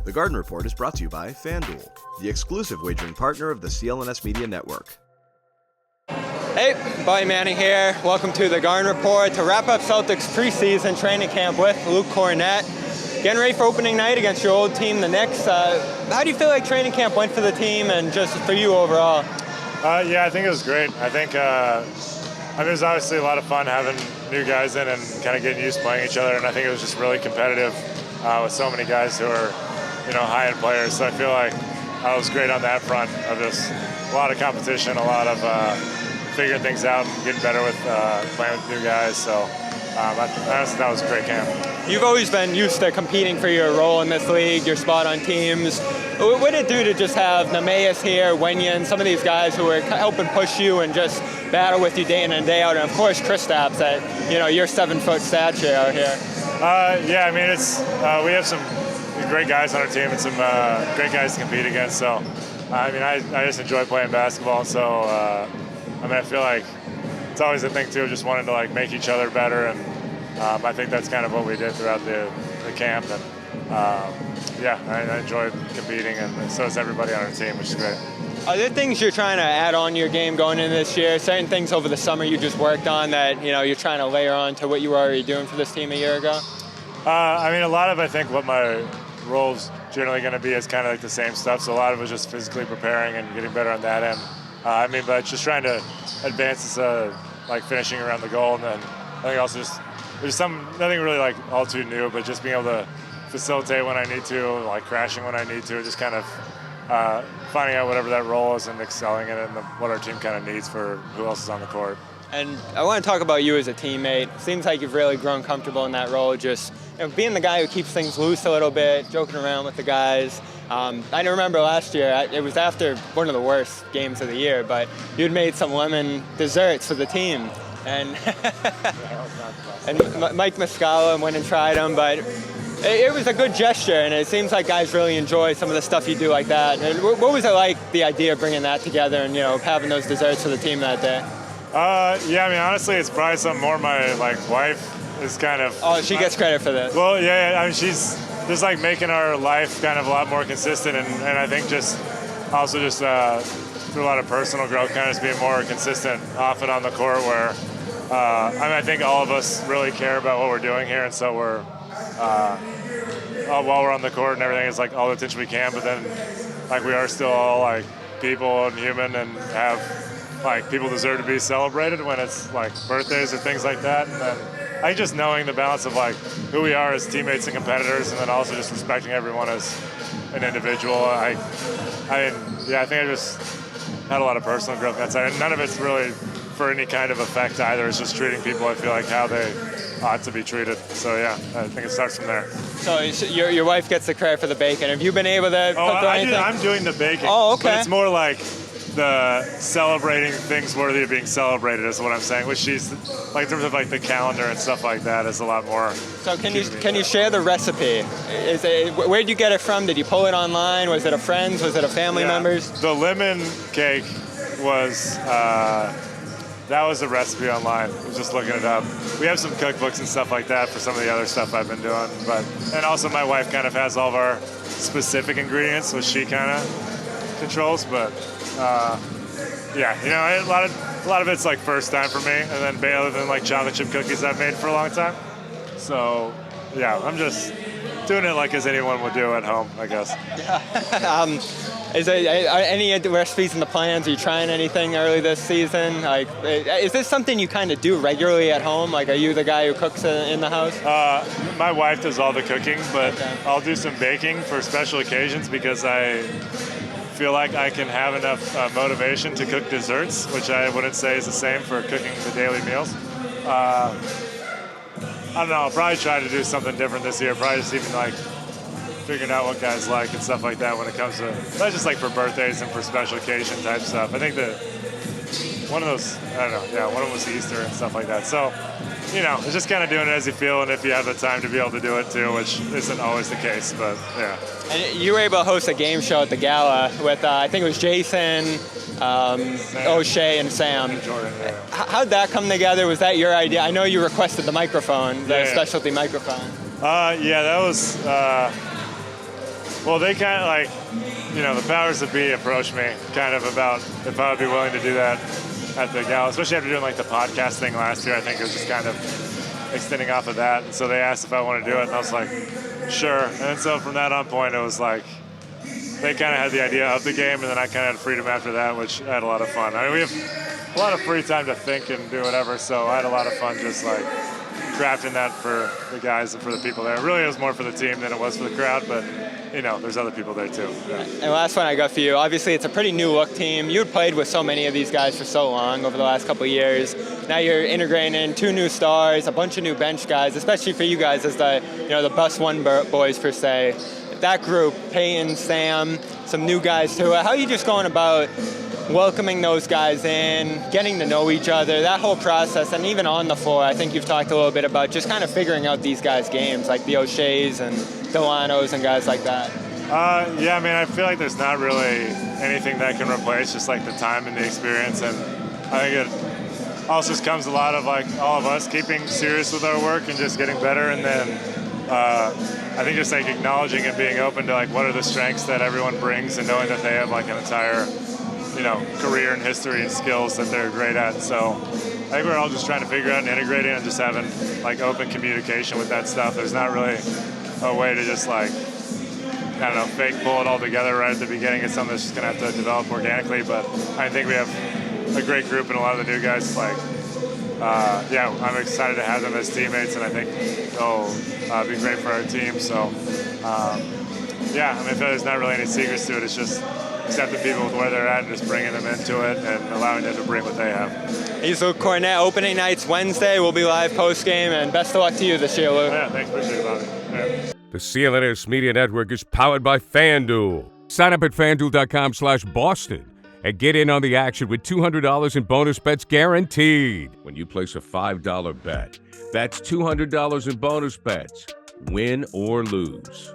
The Garden Report is brought to you by FanDuel, the exclusive wagering partner of the CLNS Media Network. Hey, Buddy Manning here. Welcome to the Garden Report to wrap up Celtics preseason training camp with Luke Kornet. Getting ready for opening night against your old team, the Knicks. How do you feel like training camp went for the team and just for you overall? Yeah, I think it was great. I think it was obviously a lot of fun having new guys in and kind of getting used to playing each other. And I think it was just really competitive with so many guys who are, high-end players. So I feel like I was great on that front of just a lot of competition, a lot of figuring things out and getting better with playing with new guys. So honestly, that was a great camp. You've always been used to competing for your role in this league, your spot on teams. What did it do to just have Neemias here, Wenyen, some of these guys who are helping push you and just battle with you day in and day out, and of course Kristaps at your 7-foot stature out here? We have some great guys on our team and some great guys to compete against. So I just enjoy playing basketball. So I feel like it's always a thing too, just wanting to make each other better, and I think that's kind of what we did throughout the camp. And I enjoyed competing, and so does everybody on our team, which is great. Are there things you're trying to add on to your game going into this year? Certain things over the summer you just worked on that you're trying to layer on to what you were already doing for this team a year ago? A lot of I think what my role's generally going to be is kind of like the same stuff. So a lot of it was just physically preparing and getting better on that end. But just trying to advance is finishing around the goal, and then I think also just there's nothing really all too new, but just being able to facilitate when I need to, crashing when I need to, just kind of finding out whatever that role is and excelling in it, and what our team kind of needs for who else is on the court. And I want to talk about you as a teammate. Seems like you've really grown comfortable in that role, just being the guy who keeps things loose a little bit, joking around with the guys. I remember last year, it was after one of the worst games of the year, but you'd made some lemon desserts for the team. And and Mike Muscala went and tried them, but it was a good gesture, and it seems like guys really enjoy some of the stuff you do like that. And what was it like, the idea of bringing that together and having those desserts for the team that day? Honestly, it's probably something more my wife is kind of. Oh, she gets credit for this. Well, she's just making our life kind of a lot more consistent, and I think just through a lot of personal growth, kind of just being more consistent off and on the court. Where I think all of us really care about what we're doing here, and so we're while we're on the court and everything, it's all the attention we can. But then we are still all people and human, and have people deserve to be celebrated when it's birthdays or things like that. And then I think just knowing the balance of who we are as teammates and competitors, and then also just respecting everyone as an individual. I think I just had a lot of personal growth on that side, and none of it's really for any kind of effect either. It's just treating people, I feel how they ought to be treated. So I think it starts from there. So your wife gets the credit for the bacon. Have you been able to cook anything? I'm doing the bacon. Oh, okay. But it's more the celebrating things worthy of being celebrated is what I'm saying, which she's in terms of the calendar and stuff like that is a lot more. So can you share the recipe? Where did you get it from? Did you pull it online? Was it a friend's? Was it a family member's? The lemon cake was that was a recipe online. I was just looking it up. We have some cookbooks and stuff like that for some of the other stuff I've been doing, and also my wife kind of has all of our specific ingredients, which she kind of controls, but. A lot of it's first time for me, and then other than chocolate chip cookies I've made for a long time. So I'm just doing it as anyone would do at home, I guess. Is there any recipes in the plans? Are you trying anything early this season? Is this something you kind of do regularly at home? Are you the guy who cooks in the house? My wife does all the cooking, but okay. I'll do some baking for special occasions because I feel like I can have enough motivation to cook desserts, which I wouldn't say is the same for cooking the daily meals. I don't know, I'll probably try to do something different this year, probably just even figuring out what guys like and stuff like that when it comes to, not just for birthdays and for special occasion type stuff. I think that one of those, one of them was Easter and stuff like that. So, it's just kind of doing it as you feel, and if you have the time to be able to do it too, which isn't always the case, but yeah. And you were able to host a game show at the gala with, I think it was Jason, O'Shea, and Sam. And Jordan, yeah. How'd that come together? Was that your idea? I know you requested the microphone, the specialty microphone. That was Well, they kind of like, the powers that be approached me kind of about if I would be willing to do that at the gala, especially after doing like the podcast thing last year. I think it was just kind of extending off of that. And so they asked if I want to do it, and I was like, sure. And then so from that on point, it was like they kind of had the idea of the game, and then I kind of had freedom after that, which I had a lot of fun. I mean, we have a lot of free time to think and do whatever, so I had a lot of fun just like crafting that for the guys and for the people there. Really, it was more for the team than it was for the crowd, but there's other people there too. Yeah. And last one I got for you. Obviously, it's a pretty new look team. You had played with so many of these guys for so long over the last couple of years. Now you're integrating 2 new stars, a bunch of new bench guys, especially for you guys as the bus one boys per se. That group, Peyton, Sam, some new guys too. How are you just going about welcoming those guys in, getting to know each other, that whole process, and even on the floor, I think you've talked a little bit about just kind of figuring out these guys' games, like the O'Shea's and Delanos and guys like that. Yeah, I mean, I feel like there's not really anything that can replace just like the time and the experience, and I think it also just comes a lot of like all of us keeping serious with our work and just getting better, and then I think just like acknowledging and being open to like what are the strengths that everyone brings, and knowing that they have like an entire career and history and skills that they're great at. So I think we're all just trying to figure out and integrate it and just having like open communication with that stuff. There's not really a way to just like, I don't know, fake pull it all together right at the beginning. It's something that's just gonna have to develop organically, but I think we have a great group and a lot of the new guys like, I'm excited to have them as teammates, and I think they'll be great for our team. So I mean, I feel like there's not really any secrets to it. It's just accepting people with where they're at and just bringing them into it and allowing them to bring what they have. He's Luke Kornet. Opening night's Wednesday. We'll be live post-game, and best of luck to you this year, Luke. Yeah, thanks. Appreciate it, Bobby. Yeah. The CLNS Media Network is powered by FanDuel. Sign up at FanDuel.com/Boston and get in on the action with $200 in bonus bets guaranteed. When you place a $5 bet, that's $200 in bonus bets, win or lose.